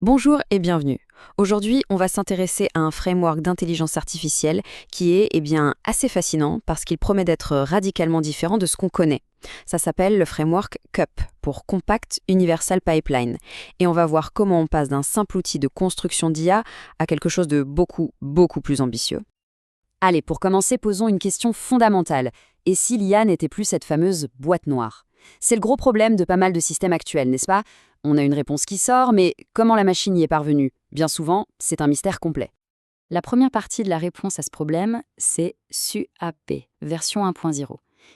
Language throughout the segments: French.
Bonjour et bienvenue. Aujourd'hui, on va s'intéresser à un framework d'intelligence artificielle qui est assez fascinant parce qu'il promet d'être radicalement différent de ce qu'on connaît. Ça s'appelle le framework CUP pour Compact Universal Pipeline. Et on va voir comment on passe d'un simple outil de construction d'IA à quelque chose de beaucoup plus ambitieux. Allez, pour commencer, posons une question fondamentale. Et si l'IA n'était plus cette fameuse boîte noire? C'est le gros problème de pas mal de systèmes actuels, n'est-ce pas? On a une réponse qui sort, mais comment la machine y est parvenue? Bien souvent, c'est un mystère complet. La première partie de la réponse à ce problème, c'est SUAP, version 1.0.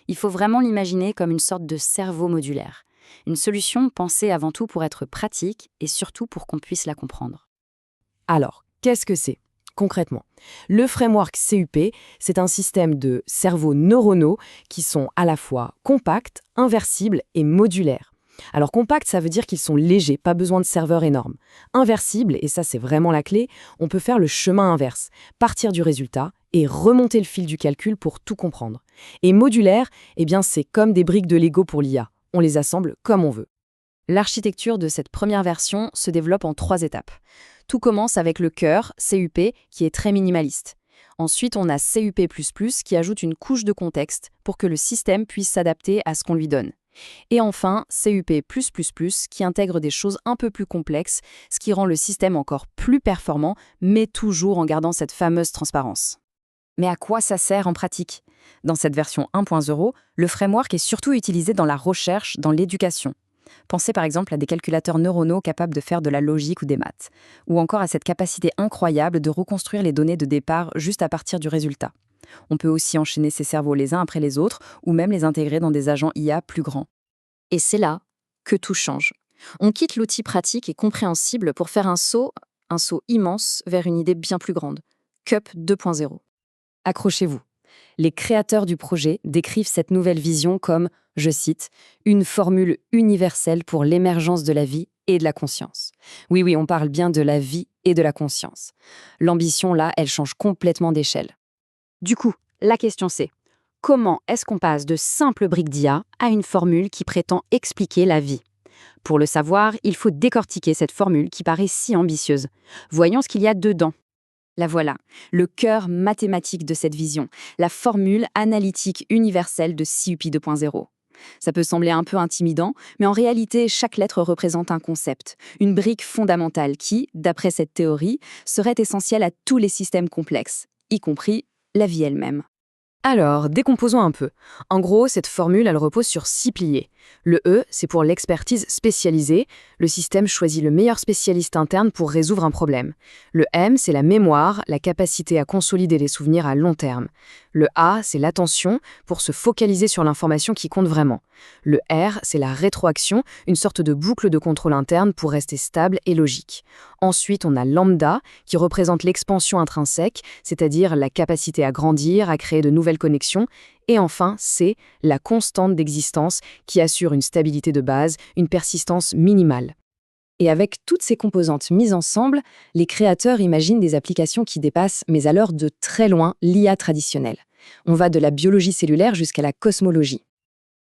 Il faut vraiment l'imaginer comme une sorte de cerveau modulaire. Une solution pensée avant tout pour être pratique et surtout pour qu'on puisse la comprendre. Alors, qu'est-ce que c'est? Concrètement, le framework CUP, c'est un système de cerveaux neuronaux qui sont à la fois compacts, inversibles et modulaires. Alors compact, ça veut dire qu'ils sont légers, pas besoin de serveurs énormes. Inversible, et ça c'est vraiment la clé, on peut faire le chemin inverse, partir du résultat et remonter le fil du calcul pour tout comprendre. Et modulaire, c'est comme des briques de Lego pour l'IA. On les assemble comme on veut. L'architecture de cette première version se développe en 3 étapes. Tout commence avec le cœur, CUP, qui est très minimaliste. Ensuite, on a CUP++, qui ajoute une couche de contexte pour que le système puisse s'adapter à ce qu'on lui donne. Et enfin, CUP++, qui intègre des choses un peu plus complexes, ce qui rend le système encore plus performant, mais toujours en gardant cette fameuse transparence. Mais à quoi ça sert en pratique? Dans cette version 1.0, le framework est surtout utilisé dans la recherche, dans l'éducation. Pensez par exemple à des calculateurs neuronaux capables de faire de la logique ou des maths, ou encore à cette capacité incroyable de reconstruire les données de départ juste à partir du résultat. On peut aussi enchaîner ces cerveaux les uns après les autres, ou même les intégrer dans des agents IA plus grands. Et c'est là que tout change. On quitte l'outil pratique et compréhensible pour faire un saut immense vers une idée bien plus grande. CUP 2.0. Accrochez-vous. Les créateurs du projet décrivent cette nouvelle vision comme, je cite, « une formule universelle pour l'émergence de la vie et de la conscience ». Oui, on parle bien de la vie et de la conscience. L'ambition, là, elle change complètement d'échelle. Du coup, la question c'est, comment est-ce qu'on passe de simples briques d'IA à une formule qui prétend expliquer la vie? Pour le savoir, il faut décortiquer cette formule qui paraît si ambitieuse. Voyons ce qu'il y a dedans. La voilà, le cœur mathématique de cette vision, la formule analytique universelle de CUP 2.0. Ça peut sembler un peu intimidant, mais en réalité, chaque lettre représente un concept, une brique fondamentale qui, d'après cette théorie, serait essentielle à tous les systèmes complexes, y compris la vie elle-même. Alors, décomposons un peu. En gros, cette formule, elle repose sur 6 piliers. Le E, c'est pour l'expertise spécialisée. Le système choisit le meilleur spécialiste interne pour résoudre un problème. Le M, c'est la mémoire, la capacité à consolider les souvenirs à long terme. Le A, c'est l'attention, pour se focaliser sur l'information qui compte vraiment. Le R, c'est la rétroaction, une sorte de boucle de contrôle interne pour rester stable et logique. Ensuite, on a lambda, qui représente l'expansion intrinsèque, c'est-à-dire la capacité à grandir, à créer de nouvelles connexions. Et enfin, C, la constante d'existence, qui assure une stabilité de base, une persistance minimale. Et avec toutes ces composantes mises ensemble, les créateurs imaginent des applications qui dépassent, mais alors de très loin, l'IA traditionnelle. On va de la biologie cellulaire jusqu'à la cosmologie.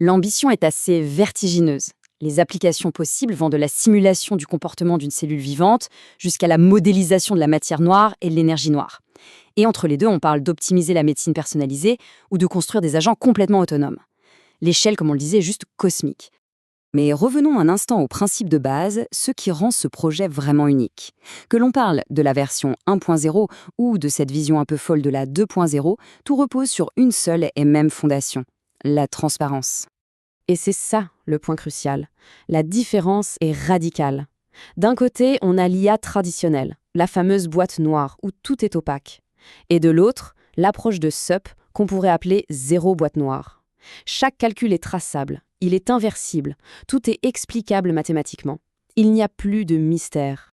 L'ambition est assez vertigineuse. Les applications possibles vont de la simulation du comportement d'une cellule vivante jusqu'à la modélisation de la matière noire et de l'énergie noire. Et entre les deux, on parle d'optimiser la médecine personnalisée ou de construire des agents complètement autonomes. L'échelle, comme on le disait, est juste cosmique. Mais revenons un instant au principe de base, ce qui rend ce projet vraiment unique. Que l'on parle de la version 1.0 ou de cette vision un peu folle de la 2.0, tout repose sur une seule et même fondation, la transparence. Et c'est ça le point crucial. La différence est radicale. D'un côté, on a l'IA traditionnelle, la fameuse boîte noire où tout est opaque. Et de l'autre, l'approche de SUP qu'on pourrait appeler zéro boîte noire. Chaque calcul est traçable, il est inversible, tout est explicable mathématiquement. Il n'y a plus de mystère.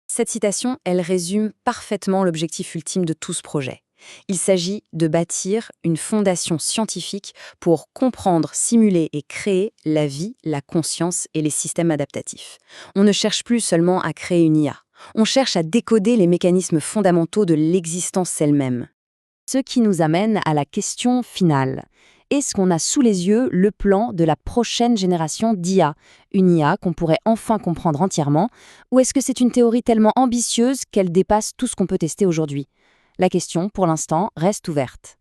Cette citation, elle résume parfaitement l'objectif ultime de tout ce projet. Il s'agit de bâtir une fondation scientifique pour comprendre, simuler et créer la vie, la conscience et les systèmes adaptatifs. On ne cherche plus seulement à créer une IA, on cherche à décoder les mécanismes fondamentaux de l'existence elle-même. Ce qui nous amène à la question finale. est-ce qu'on a sous les yeux le plan de la prochaine génération d'IA, une IA qu'on pourrait enfin comprendre entièrement, ou est-ce que c'est une théorie tellement ambitieuse qu'elle dépasse tout ce qu'on peut tester aujourd'hui? La question, pour l'instant, reste ouverte.